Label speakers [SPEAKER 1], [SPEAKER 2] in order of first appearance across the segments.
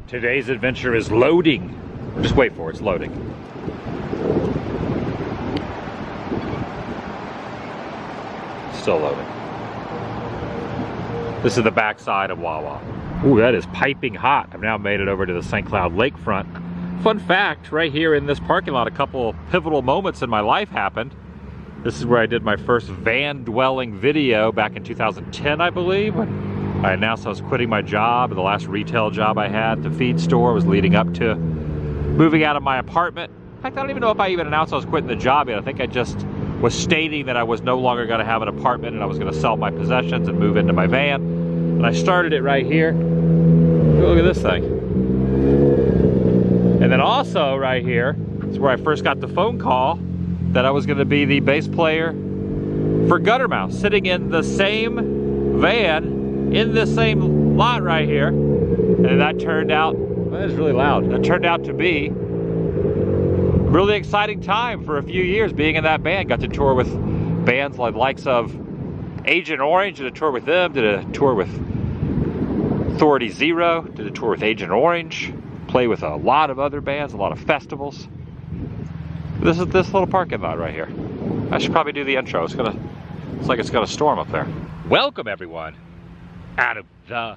[SPEAKER 1] Today's adventure is loading. Just wait for it, it's loading. Still loading. This is the backside of Wawa. Ooh, that is piping hot. I've now made it over to the St. Cloud Lakefront. Fun fact, right here in this parking lot, a couple pivotal moments in my life happened. This is where I did my first van dwelling video back in 2010, I believe, when I announced I was quitting my job. The last retail job I had, the feed store, was leading up to moving out of my apartment. In fact, I don't even know if I even announced I was quitting the job yet. I think I just was stating that I was no longer going to have an apartment and I was going to sell my possessions and move into my van. And I started it right here. Look at this thing. And then also right here is where I first got the phone call that I was going to be the bass player for Guttermouth, sitting in the same van in this same lot right here. And that turned out, well, that is really loud. That turned out to be a really exciting time for a few years being in that band. Got to tour with bands like the likes of Agent Orange, did a tour with them, did a tour with Authority Zero, did a tour with Agent Orange, play with a lot of other bands, a lot of festivals. This is this little parking lot right here. I should probably do the intro. It's like it's gonna storm up there. Welcome everyone out of the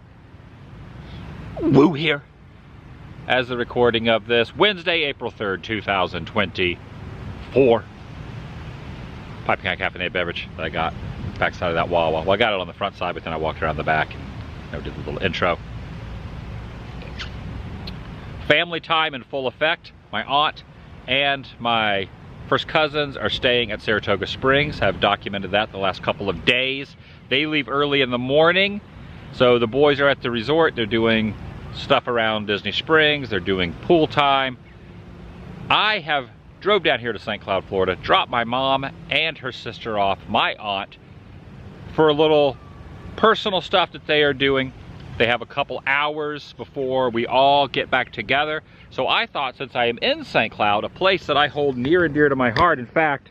[SPEAKER 1] woo here as the recording of this Wednesday, April 3rd, 2024. Piping hot caffeinated beverage that I got backside of that Wawa. Well, I got it on the front side, but then I walked around the back and did the little intro. Family time in full effect. My aunt and my first cousins are staying at Saratoga Springs. I've documented that the last couple of days. They leave early in the morning. So the boys are at the resort. They're doing stuff around Disney Springs. They're doing pool time. I have drove down here to St. Cloud, Florida, dropped my mom and her sister off, my aunt, for a little personal stuff that they are doing. They have a couple hours before we all get back together. So I thought, since I am in St. Cloud, a place that I hold near and dear to my heart. In fact,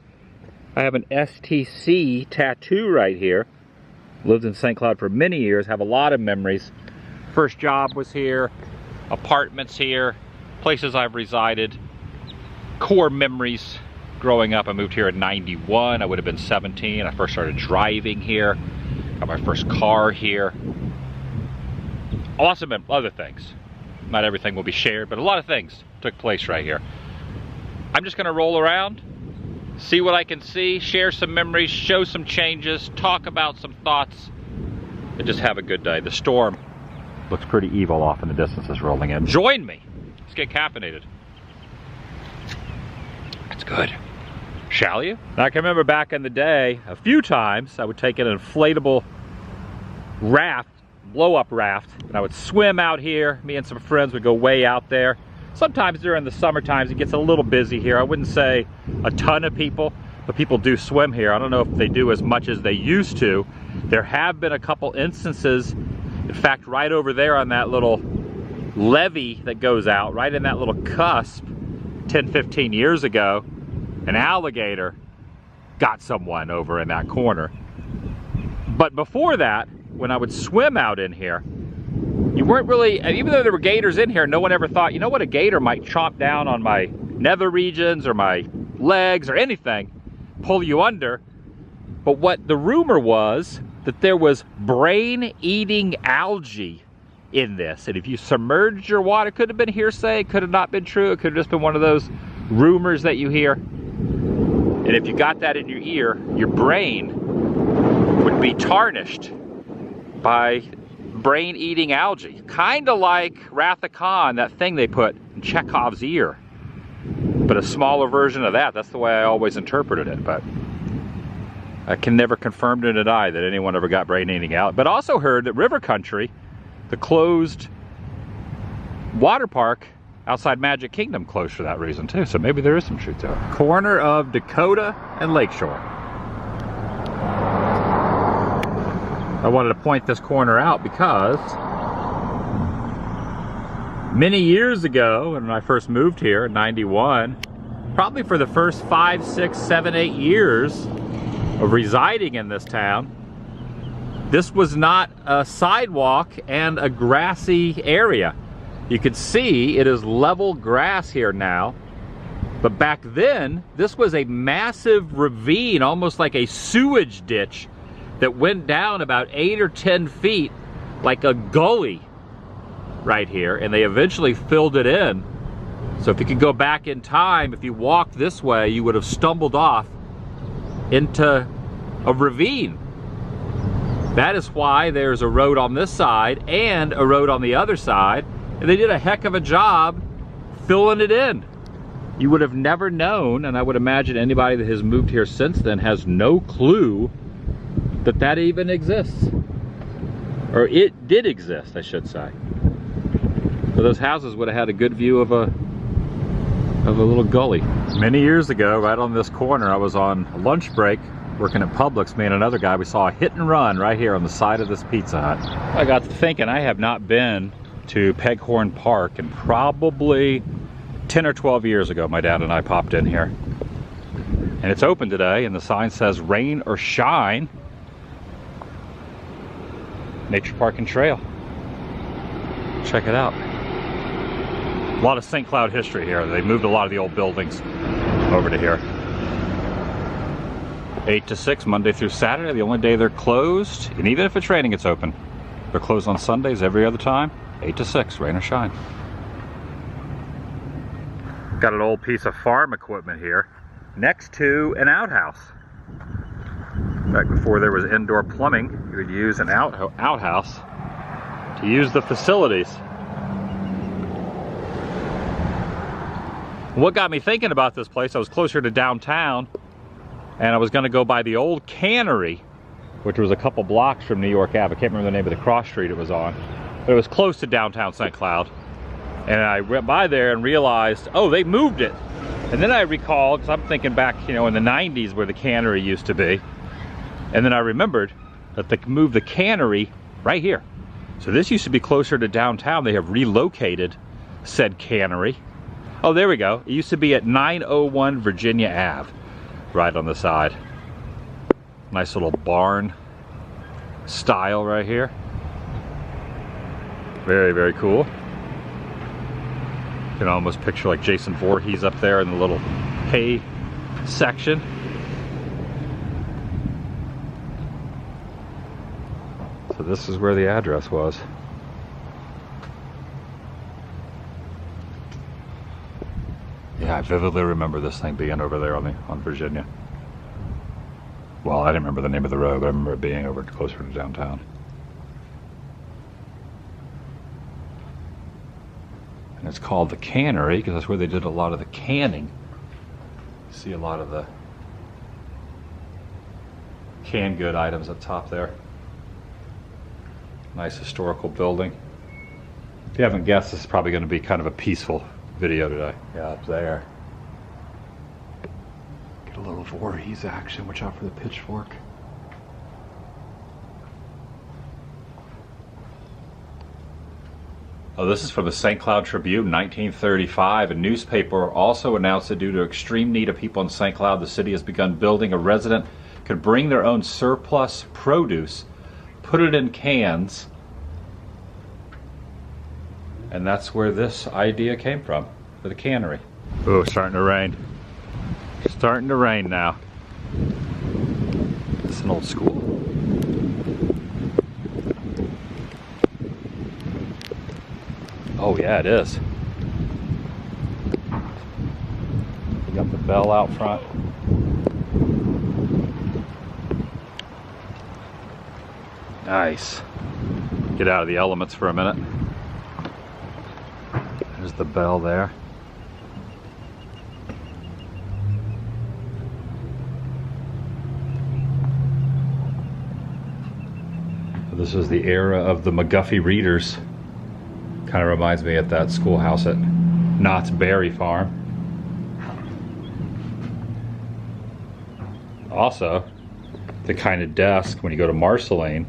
[SPEAKER 1] I have an STC tattoo right here. Lived in St. Cloud for many years, have a lot of memories. First job was here, apartments here, places I've resided, core memories growing up. I moved here in '91, I would have been 17. I first started driving here, got my first car here. Awesome other things. Not everything will be shared, but a lot of things took place right here. I'm just gonna roll around, see what I can see, share some memories, show some changes, talk about some thoughts, and just have a good day. The storm looks pretty evil off in the distance as rolling in. Join me. Let's get caffeinated. That's good. Shall you? Now, I can remember back in the day, a few times, I would take an inflatable raft, blow-up raft, and I would swim out here. Me and some friends would go way out there. Sometimes during the summer times, it gets a little busy here. I wouldn't say a ton of people, but people do swim here. I don't know if they do as much as they used to. There have been a couple instances, in fact, right over there on that little levee that goes out, right in that little cusp, 10, 15 years ago, an alligator got someone over in that corner. But before that, when I would swim out in here, you weren't really, even though there were gators in here, no one ever thought, you know what, a gator might chomp down on my nether regions or my legs or anything, pull you under. But what the rumor was, that there was brain-eating algae in this. And if you submerged your water, it could have been hearsay, it could have not been true, it could have just been one of those rumors that you hear. And if you got that in your ear, your brain would be tarnished by brain-eating algae. Kind of like Wrath of Khan, that thing they put in Chekhov's ear. But a smaller version of that. That's the way I always interpreted it. But I can never confirm or deny that anyone ever got brain-eating algae. But also heard that River Country, the closed water park outside Magic Kingdom, closed for that reason too. So maybe there is some truth to it. Corner of Dakota and Lakeshore. I wanted to point this corner out because many years ago, when I first moved here in '91, probably for the first 5, 6, 7, 8 years of residing in this town, this was not a sidewalk and a grassy area. You can see it is level grass here now. But back then, this was a massive ravine, almost like a sewage ditch that went down about 8 or 10 feet, like a gully right here, and they eventually filled it in. So if you could go back in time, if you walked this way, you would have stumbled off into a ravine. That is why there's a road on this side and a road on the other side, and they did a heck of a job filling it in. You would have never known, and I would imagine anybody that has moved here since then has no clue that that even exists. Or it did exist, I should say. So those houses would have had a good view of a little gully. Many years ago, right on this corner, I was on a lunch break working at Publix. Me and another guy, we saw a hit and run right here on the side of this Pizza Hut. I got to thinking, I have not been to Peghorn Park in probably 10 or 12 years ago. My dad and I popped in here. And it's open today, and the sign says rain or shine, Nature Park and Trail. Check it out. A lot of St. Cloud history here. They moved a lot of the old buildings over to here. 8 to 6, Monday through Saturday, the only day they're closed. And even if it's raining, it's open. They're closed on Sundays every other time, 8 to 6, rain or shine. Got an old piece of farm equipment here next to an outhouse. Back before there was indoor plumbing, you would use an outhouse to use the facilities. What got me thinking about this place, I was closer to downtown, and I was going to go by the old cannery, which was a couple blocks from New York Ave. I can't remember the name of the cross street it was on, but it was close to downtown St. Cloud. And I went by there and realized, oh, they moved it. And then I recalled, because I'm thinking back, you know, in the 90s where the cannery used to be. And then I remembered that they moved the cannery right here. So this used to be closer to downtown. They have relocated said cannery. Oh, there we go. It used to be at 901 Virginia Ave, right on the side. Nice little barn style right here. Very, very cool. You can almost picture like Jason Voorhees up there in the little hay section. So this is where the address was. Yeah, I vividly remember this thing being over there on Virginia. Well, I didn't remember the name of the road, but I remember it being over closer to downtown. And it's called the cannery because that's where they did a lot of the canning. You see a lot of the canned good items up top there. Nice historical building. If you haven't guessed, this is probably going to be kind of a peaceful video today. Yeah, up there. Get a little Voorhees action. Watch out for the pitchfork. Oh, this is from the St. Cloud Tribune, 1935. A newspaper also announced that due to extreme need of people in St. Cloud, the city has begun building a resident could bring their own surplus produce, put it in cans, and that's where this idea came from, for the cannery. Oh, starting to rain. Starting to rain now. It's an old school. Oh yeah, it is. We got the bell out front. Nice. Get out of the elements for a minute. There's the bell there. This is the era of the McGuffey readers. Kind of reminds me of that schoolhouse at Knott's Berry Farm. Also, the kind of desk when you go to Marceline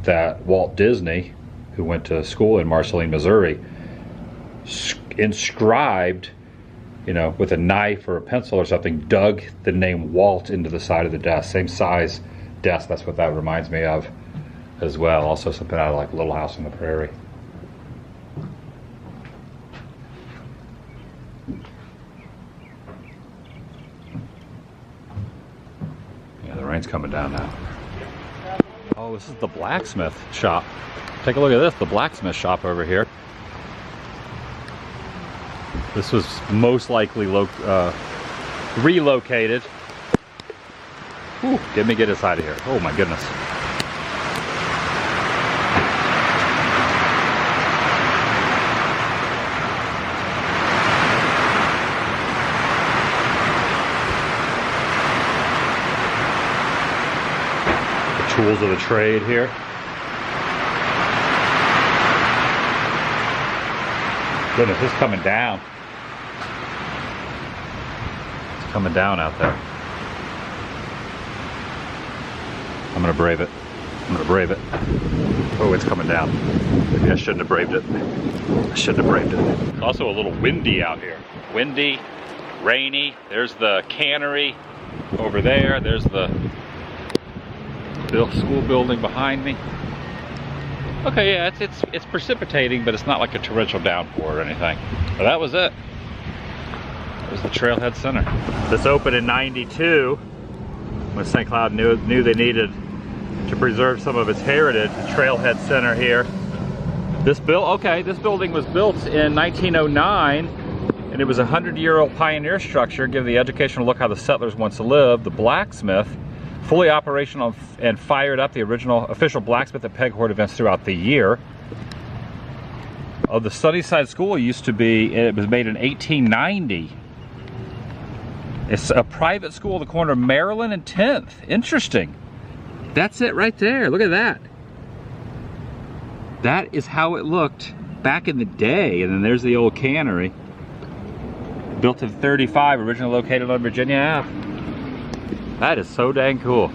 [SPEAKER 1] that Walt Disney, who went to school in Marceline, Missouri, inscribed, you know, with a knife or a pencil or something, dug the name Walt into the side of the desk. Same size desk, that's what that reminds me of as well. Also something out of like Little House on the Prairie. Yeah, the rain's coming down now. Oh, this is the blacksmith shop. Take a look at this, the blacksmith shop over here. This was most likely relocated. Whew, let me get this out of here. Oh my goodness. Tools of the trade here. Goodness, it's coming down. It's coming down out there. I'm gonna brave it. I'm gonna brave it. Oh, it's coming down. Maybe I shouldn't have braved it. I shouldn't have braved it. It's also a little windy out here. Windy, rainy. There's the cannery over there. There's the school building behind me. Okay, yeah, it's precipitating, but it's not like a torrential downpour or anything. But that was it. That was the Trailhead Center. This opened in '92 when St. Cloud knew they needed to preserve some of its heritage. The Trailhead Center here. This building was built in 1909, and it was a 100-year-old pioneer structure, giving the educational look how the settlers once lived. The Blacksmith, fully operational and fired up the original official blacksmith at Peghorn events throughout the year. The Sunnyside School used to be, it was made in 1890. It's a private school at the corner of Maryland and 10th. Interesting. That's it right there. Look at that. That is how it looked back in the day. And then there's the old cannery. Built in '35, originally located on Virginia Ave. That is so dang cool.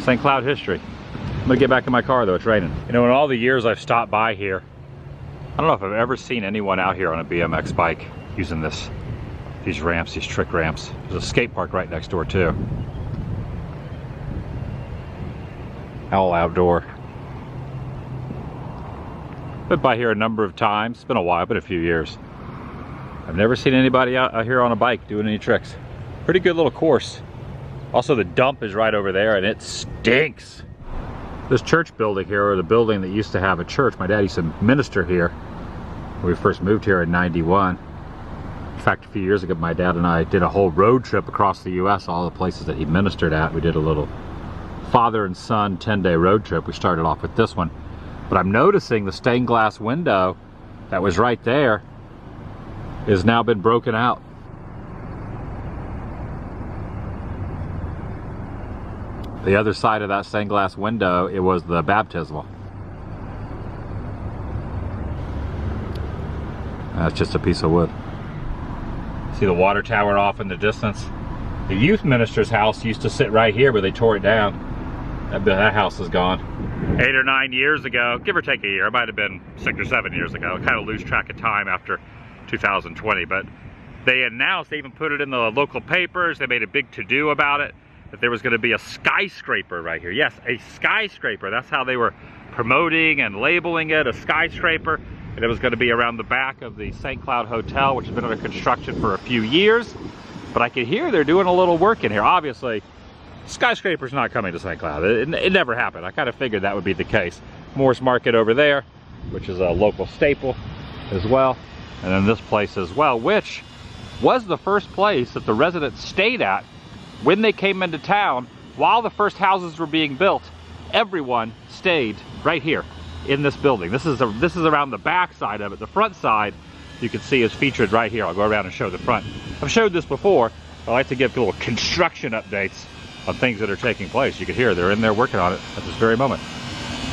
[SPEAKER 1] St. Cloud history. I'm gonna get back in my car though, it's raining. You know, in all the years I've stopped by here, I don't know if I've ever seen anyone out here on a BMX bike using these ramps, these trick ramps. There's a skate park right next door too. All outdoor. Been by here a number of times. It's been a while, been a few years. I've never seen anybody out here on a bike doing any tricks. Pretty good little course. Also, the dump is right over there and it stinks. This church building here, or the building that used to have a church, my dad used to minister here when we first moved here in '91. In fact, a few years ago, my dad and I did a whole road trip across the US, all the places that he ministered at. We did a little father and son 10-day road trip. We started off with this one. But I'm noticing the stained glass window that was right there has now been broken out. The other side of that stained glass window, it was the baptismal. That's just a piece of wood. See the water tower off in the distance? The youth minister's house used to sit right here, but they tore it down. That house is gone. 8 or 9 years ago, give or take a year, it might have been 6 or 7 years ago. I kind of lose track of time after 2020, but they announced, they even put it in the local papers, they made a big to-do about it, that there was going to be a skyscraper right here. Yes, a skyscraper. That's how they were promoting and labeling it, a skyscraper. And it was going to be around the back of the St. Cloud Hotel, which has been under construction for a few years. But I could hear they're doing a little work in here. Obviously, skyscraper's not coming to St. Cloud. It never happened. I kind of figured that would be the case. Morris Market over there, which is a local staple as well. And then this place as well, which was the first place that the residents stayed at when they came into town. While the first houses were being built, everyone stayed right here in this building. This is around the back side of it. The front side, you can see, is featured right here. I'll go around and show the front. I've showed this before. I like to give little construction updates on things that are taking place. You can hear they're in there working on it at this very moment.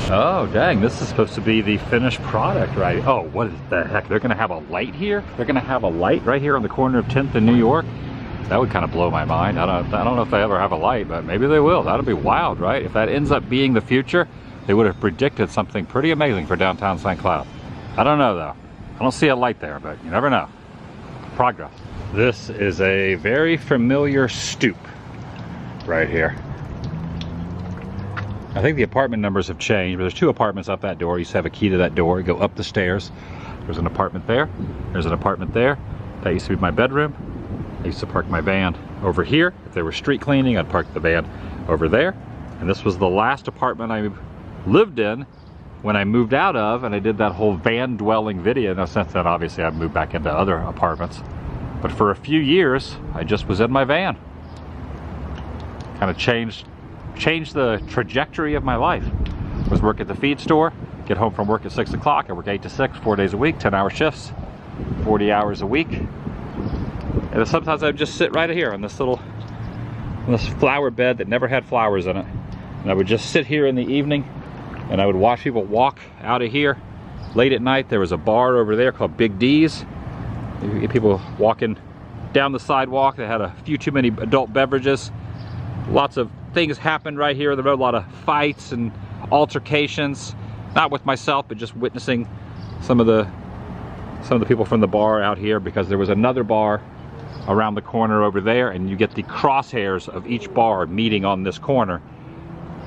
[SPEAKER 1] Oh, dang, this is supposed to be the finished product, right? Oh, what the heck? They're gonna have a light here? They're gonna have a light right here on the corner of 10th and New York? That would kind of blow my mind. I don't know if they ever have a light, but maybe they will. That'd be wild, right? If that ends up being the future, they would have predicted something pretty amazing for downtown St. Cloud. I don't know though. I don't see a light there, but you never know. Progress. This is a very familiar stoop right here. I think the apartment numbers have changed, but there's 2 apartments up that door. You used to have a key to that door. You go up the stairs. There's an apartment there. There's an apartment there. That used to be my bedroom. I used to park my van over here. If they were street cleaning, I'd park the van over there. And this was the last apartment I lived in when I moved out of, and I did that whole van dwelling video. Now since then, obviously, I've moved back into other apartments. But for a few years, I just was in my van. Kind of changed the trajectory of my life. I was working at the feed store, get home from work at 6 o'clock. I work 8 to 6, 4 days a week, 10-hour shifts, 40 hours a week. And sometimes I'd just sit right here on this flower bed that never had flowers in it. And I would just sit here in the evening and I would watch people walk out of here. Late at night, there was a bar over there called Big D's. People walking down the sidewalk. They had a few too many adult beverages. Lots of things happened right here on the road. A lot of fights and altercations. Not with myself, but just witnessing some of the people from the bar out here, because there was another bar around the corner over there, and you get the crosshairs of each bar meeting on this corner.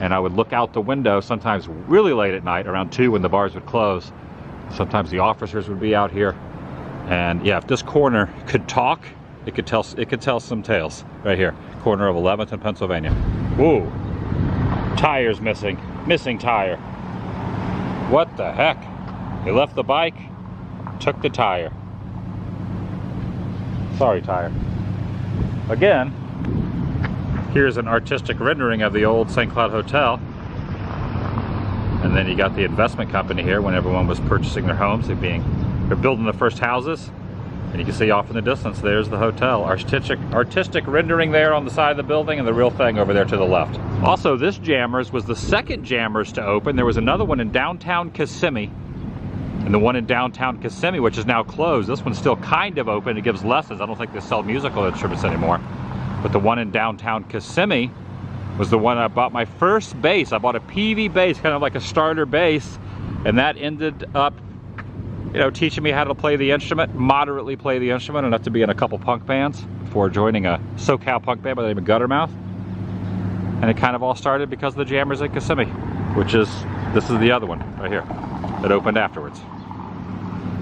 [SPEAKER 1] And I would look out the window sometimes really late at night, around 2 when the bars would close. Sometimes the officers would be out here. And yeah, if this corner could talk, it could tell some tales right here. Corner of 11th and Pennsylvania. Whoa, tire's missing tire. What the heck? They left the bike, took the tire. Sorry, tire. Again, here's an artistic rendering of the old St. Cloud Hotel. And then you got the investment company here when everyone was purchasing their homes. They're building the first houses. And you can see off in the distance, there's the hotel. Artistic rendering there on the side of the building, and the real thing over there to the left. Also, this Jammers was the second Jammers to open. There was another one in downtown Kissimmee. And the one in downtown Kissimmee, which is now closed. This one's still kind of open. It gives lessons. I don't think they sell musical instruments anymore. But the one in downtown Kissimmee was the one I bought my first bass. I bought a PV bass, kind of like a starter bass. And that ended up, you know, teaching me how to play the instrument, moderately play the instrument, enough to be in a couple punk bands before joining a SoCal punk band by the name of Guttermouth. And it kind of all started because of the Jammers in Kissimmee, this is the other one right here that opened afterwards.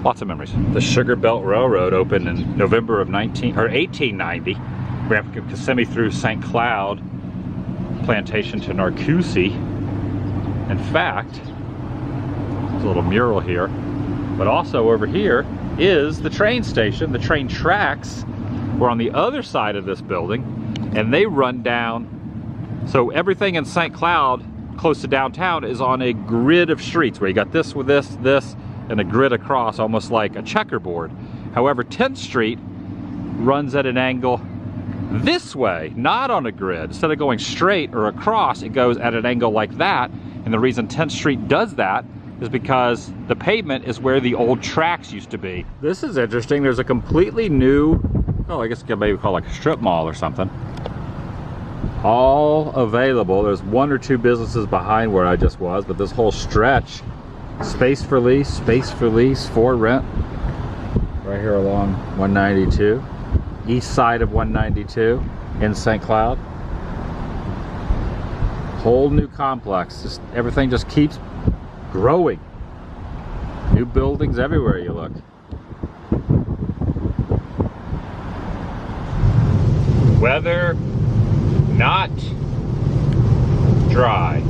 [SPEAKER 1] Lots of memories. The Sugar Belt Railroad opened in November of 1890. Ran from Kissimmee through St. Cloud Plantation to Narcoossee. In fact, there's a little mural here. But also over here is the train station. The train tracks were on the other side of this building, and they run down. So everything in St. Cloud, close to downtown, is on a grid of streets where you got this with this, and a grid across, almost like a checkerboard. However, 10th Street runs at an angle this way, not on a grid. Instead of going straight or across, it goes at an angle like that. And the reason 10th Street does that is because the pavement is where the old tracks used to be. This is interesting. There's a completely new, oh, I guess you could maybe call it like a strip mall or something. All available. There's 1 or 2 businesses behind where I just was, but this whole stretch, space for lease, for rent. Right here along 192, east side of 192 in St. Cloud. Whole new complex. Just everything just keeps growing. New buildings everywhere you look. Weather not dry.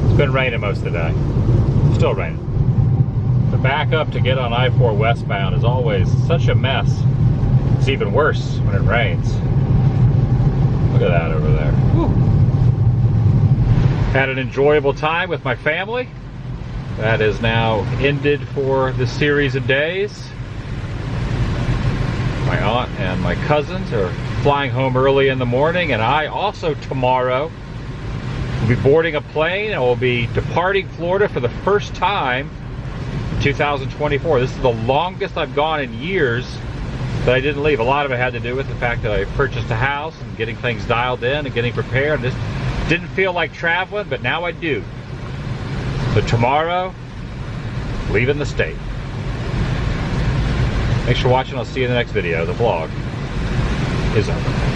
[SPEAKER 1] It's been raining most of the day. Still raining. The backup to get on I-4 westbound is always such a mess. It's even worse when it rains. Look at that over there. Whew. Had an enjoyable time with my family. That is now ended for the series of days. My aunt and my cousins are flying home early in the morning, and I also tomorrow will be boarding a plane and will be departing Florida for the first time in 2024. This is the longest I've gone in years that I didn't leave. A lot of it had to do with the fact that I purchased a house and getting things dialed in and getting prepared. This didn't feel like traveling, but now I do. So tomorrow, leaving the state. Thanks for watching. I'll see you in the next video. The vlog is over.